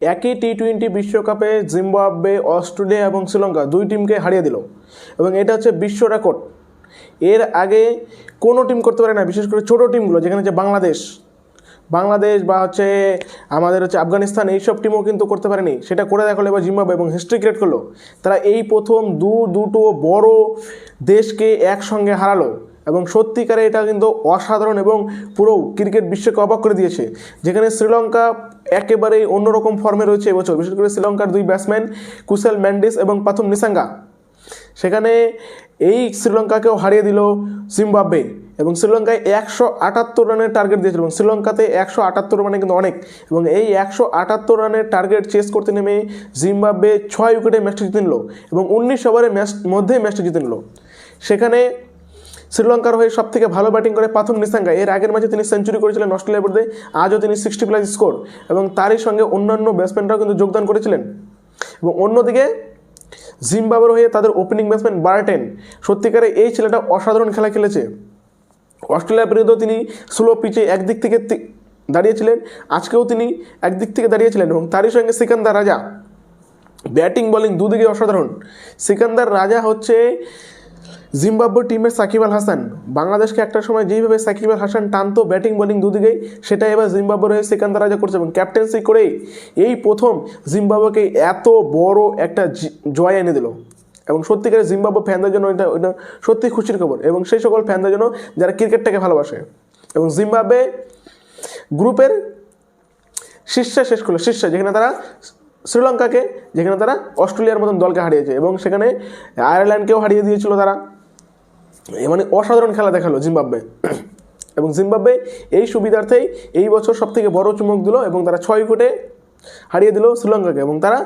একই টি-20 বিশ্বকাপে Zimbabwe, Australia এবং শ্রীলঙ্কা দুই টিমকে হারিয়ে দিল এবং এটা হচ্ছে বিশ্ব রেকর্ড। এর আগে কোনো টিম করতে পারে না, বিশেষ করে ছোটো টিমগুলো, যেখানে হচ্ছে বাংলাদেশ বা হচ্ছে আমাদের হচ্ছে আফগানিস্তান, এইসব টিমও কিন্তু করতে পারেনি। সেটা করে দেখালো এবার জিম্বাবুয়ে এবং হিস্ট্রি ক্রিয়েট করলো। তারা এই প্রথম দুটো বড় দেশকে একসঙ্গে হারালো এবং সত্যিকারে এটা কিন্তু অসাধারণ এবং পুরো ক্রিকেট বিশ্বকে অবাক করে দিয়েছে। যেখানে শ্রীলঙ্কা একেবারেই অন্যরকম ফর্মে রয়েছে এবছর, বিশেষ করে শ্রীলঙ্কার দুই ব্যাটসম্যান কুশল মেন্ডিস এবং পাথুম নিসাঙ্গা। সেখানে এই শ্রীলঙ্কাকেও হারিয়ে দিল জিম্বাবুয়ে এবং শ্রীলঙ্কায় 178 রানের টার্গেট দিয়েছিল এবং শ্রীলঙ্কাতে 178 মানে কিন্তু অনেক। এবং এই 178 রানের টার্গেট চেস করতে নেমে জিম্বাবুয়ে 6 উইকেটে ম্যাচটি জিতে নিল এবং 19 ওভারের ম্যাচটি জিতে নিল। সেখানে শ্রীলঙ্কার হয়ে সবথেকে ভালো ব্যাটিং করে পাথুম নিসাঙ্গা। এর আগের ম্যাচে তিনি সেঞ্চুরি করেছিলেন অস্ট্রেলিয়ার বিরুদ্ধে, আজও তিনি 60+ স্কোর এবং তারই সঙ্গে অন্যান্য ব্যাটসম্যানরাও কিন্তু যোগদান করেছিলেন। এবং অন্যদিকে জিম্বাবুয়ের হয়ে তাদের ওপেনিং ব্যাটসম্যান বার্টেন, সত্যিকারে এই ছেলেটা অসাধারণ খেলা খেলেছে। অস্ট্রেলিয়ার বিরুদ্ধেও তিনি স্লো পিচে একদিক থেকে দাঁড়িয়েছিলেন, আজকেও তিনি একদিক থেকে দাঁড়িয়েছিলেন এবং তারই সঙ্গে সিকান্দার রাজা, ব্যাটিং বোলিং দুদিকে অসাধারণ। সিকান্দার রাজা হচ্ছে জিম্বাবুয়ে টিমের সাকিব আল হাসান। বাংলাদেশকে একটা সময় যেইভাবে সাকিব আল হাসান টানতো ব্যাটিং বোলিং দুদিকেই, সেটা এবার জিম্বাবুয়ের হয়ে সিকান্দার রাজা করছে এবং ক্যাপ্টেন্সি করেই এই প্রথম জিম্বাবুয়েকে এত বড় একটা জয় এনে দিল। এবং সত্যিকারের জিম্বাবুয়ে ফ্যানদের জন্য এটা সত্যি খুশির খবর এবং সেই সকল ফ্যানদের জন্য যারা ক্রিকেটটাকে ভালোবাসে। এবং জিম্বাবুয়ে গ্রুপের শীর্ষে শেষ করলো, যেখানে তারা শ্রীলঙ্কাকে, যেখানে তারা অস্ট্রেলিয়ার মতন দলকে হারিয়েছে এবং সেখানে আয়ারল্যান্ডকেও হারিয়ে দিয়েছিল তারা। মানে অসাধারণ খেলা দেখালো জিম্বাবুয়ে এবং জিম্বাবুয়ে এই সুবিধার্থেই এই বছর সবথেকে বড় চুমুক দিল এবং তারা 6 উইকেটে হারিয়ে দিল শ্রীলঙ্কাকে এবং তারা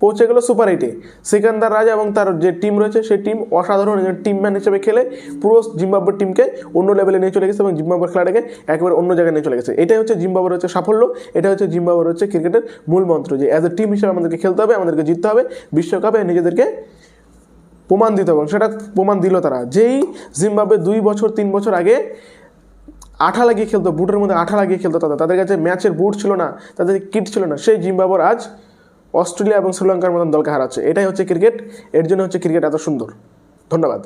পৌঁছে গেল সুপার 8-এ। সিকান্দার রাজা এবং তার যে টিম রয়েছে সেই টিম অসাধারণ টিম ম্যান হিসেবে খেলে পুরো জিম্বাবুয়ের টিমকে অন্য লেভেলে নিয়ে চলে গেছে এবং জিম্বাবুয়ের খেলাটাকে একেবারে অন্য জায়গায় নিয়ে চলে গেছে। এটাই হচ্ছে জিম্বাবুয়ের হচ্ছে সাফল্য, এটা হচ্ছে জিম্বাবুয়ের হচ্ছে ক্রিকেটের মূল মন্ত্র, যে অ্যাজ এ টিম হিসেবে আমাদেরকে খেলতে হবে, আমাদেরকে জিততে হবে, বিশ্বকাপে নিজেদেরকে প্রমাণ দিতে হবে। সেটা প্রমাণ দিল তারা। যেই জিম্বাবুয়ে 2-3 বছর আগে আঠা লাগিয়ে খেলতো, বুটের মধ্যে আঠা লাগিয়ে খেলতো, তাদের কাছে ম্যাচের বুট ছিল না, তাদের কিট ছিল না, সেই জিম্বাবুয়ে আজ অস্ট্রেলিয়া এবং শ্রীলঙ্কার মতন দলকে হারাচ্ছে। এটাই হচ্ছে ক্রিকেট, এর জন্য হচ্ছে ক্রিকেট এত সুন্দর। ধন্যবাদ।